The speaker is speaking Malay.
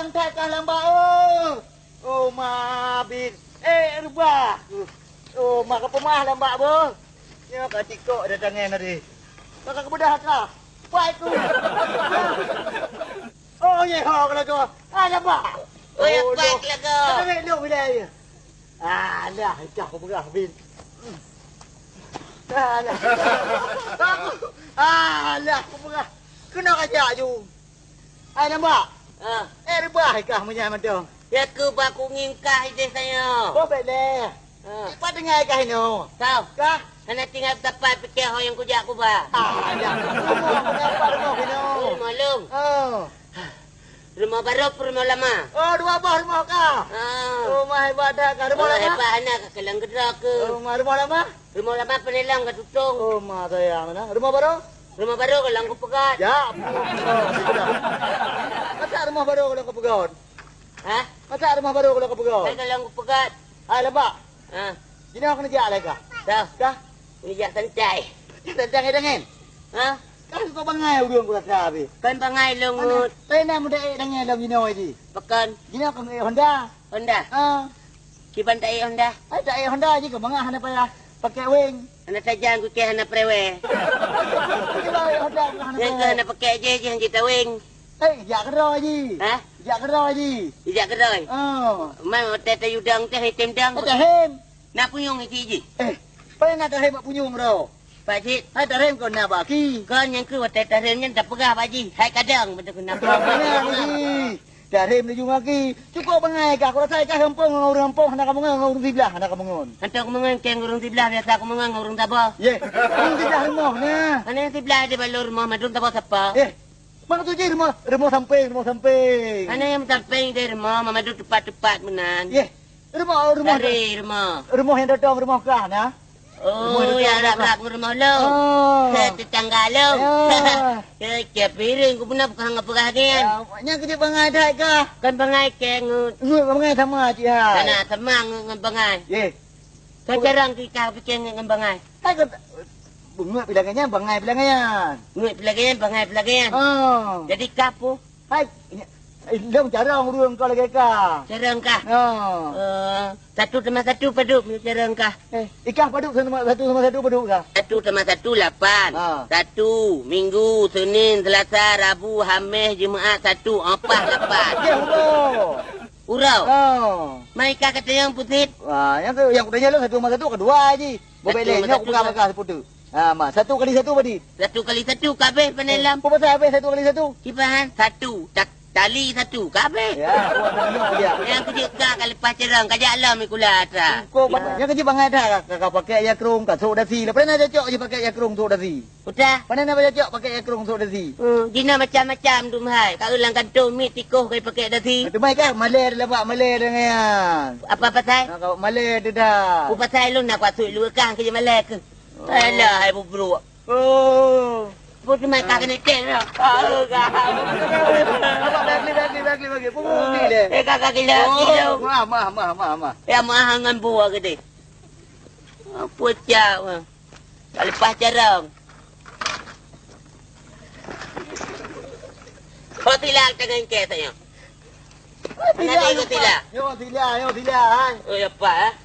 yang takah lambat oh. Oh mabit. Rubah. Oh mak pemah lambat bos. Ya ka tikok datangan tadi. Kakak kebedah kah? Baik tu. Oh ye ho kalau tu. Lambat. Oh ya baik lah kau. Datang lu bila ya. Alah, cak aku berah bin. Alah. Alah, aku berah. Kena kajak ju. Nampak? Rebah kah macam tu? Ya ke aku ngingkah ide saya. Oh, baiklah. Cepat dengar kah ini? Tahu? Kah? Kena tinggal tepat fikir ho yang kujak aku ba. Alah. Rumah ini. Malum. Oh. Rumah baru apa rumah lama? Oh, dua buah rumah kah? Rumah hebat dah kah? Rumah lama? Hebat anak ke kelang gedrak ke. Rumah lama? Rumah lama penelang ke tutung. Rumah sayang mana? Rumah baru? Rumah baru kelang ku pegat. Ya. Masa rumah baru kalau kau pegat? Hah? Masa rumah baru kalau kau pegat? Saya kelang ku pegat. Lambat. Jadi aku nak jak lagi kah? Tahu? Kah? Ini jak sancai. Tentang dengan. Hah? Kan kau bangai urang ku rasa habis. Kan bangai lungut. Pena muda dengan dalam gino ini. Pekan. Gino aku Honda. Honda. Kiban tak Honda. Tak Honda je kau bangah hana payah pakai wing. Anak saja aku ke hana prewe. Kita Honda hana. Yang ke hana pakai je hang kita wing. Jak keroi je. Hah? Jak keroi je. Tidak keroi. Mai tete udang teh hitam dang. Ada hem. Nak punyung iki je. Pena ada hem punyung ro. Pak Cik, hai tarem kau nak baki. Kau yang ke watai taremnya tak pegah Pak Cik. Hai kadang betul kena. Mana ni? Tarem ni juga ki. Cukup bangai kah? Kalau saya kah hempung orang hempung hendak kamu ngurung sebelah hendak kamu ngun. Hendak kamu ngun ke ngurung sebelah biasa kamu ngun ngurung tabah. Ye. Ngurung sebelah rumah nah. Ana yang sebelah di balur rumah madun tabah siapa? Mana tu je rumah samping. Ana yang samping dari rumah madun tepat-tepat menan. Ye. Rumah. Dari rumah. Rumah yang datang rumah kah nah? Oh, ya rak rumah lo. Tetangga lo. Ya piring ku pernah bukan ngapagah gian. Nya kerja bangai dah kah? Kan bangai ke ngut. Bangai sama cik ha. Kana sama ngebangai. Ye. Kan jarang kita fikir ngebangai. Hai kau bunga bilangnya bangai bilangnya. Ngut pelagaian bangai pelagaian. Jadi kapu. Hai. Long jarang urang kau lagi kah? Jarang kah? Satu tambah satu paduk jarang kah? Ikah paduk sama satu paduk kah? Satu tambah satu 8. Satu Minggu, Senin, Selasa, Rabu, Khamis, Jumaat 1, 4, 8. Ya Urau. Mereka kata yang putih. Wah, yang kudanya lo satu sama satu kedua aje. Bobelenya aku buka bakal seputu. Mak 1 kali 1 berarti. 1 kali 1 kabeh penelam. Apa pasal habis 1 kali 1? Kipahan 1. Tali 1 kabeh. Ya, buat dia. Yang kerja kak kali pacaran kajak alam ikula atra. Kau yang kerja bangai dah kau pakai ya kerung kat sok dasi. Lepas nak cocok je pakai ya kerung sok dasi. Udah. Mana nak cocok pakai ya kerung sok dasi. Dina macam-macam tu mahal. Kau ulang kantong mi tikoh kau pakai dasi. Itu mai kan malai dah buat malai dengan. Apa pasal? Kau malai tu dah. Apa pasal lu nak kuat lu kang kerja malai ke? Alah, ibu bro. Putih mereka kena cek dah. Bagi. Pukul ni kakak gila. Mah. Ya, mah dengan buah gede. Apa cak? Lepas jarang. Kau tilak dengan cek saya. Mana dia ikut tilak? Yo tilak. Oh, ya, Pak.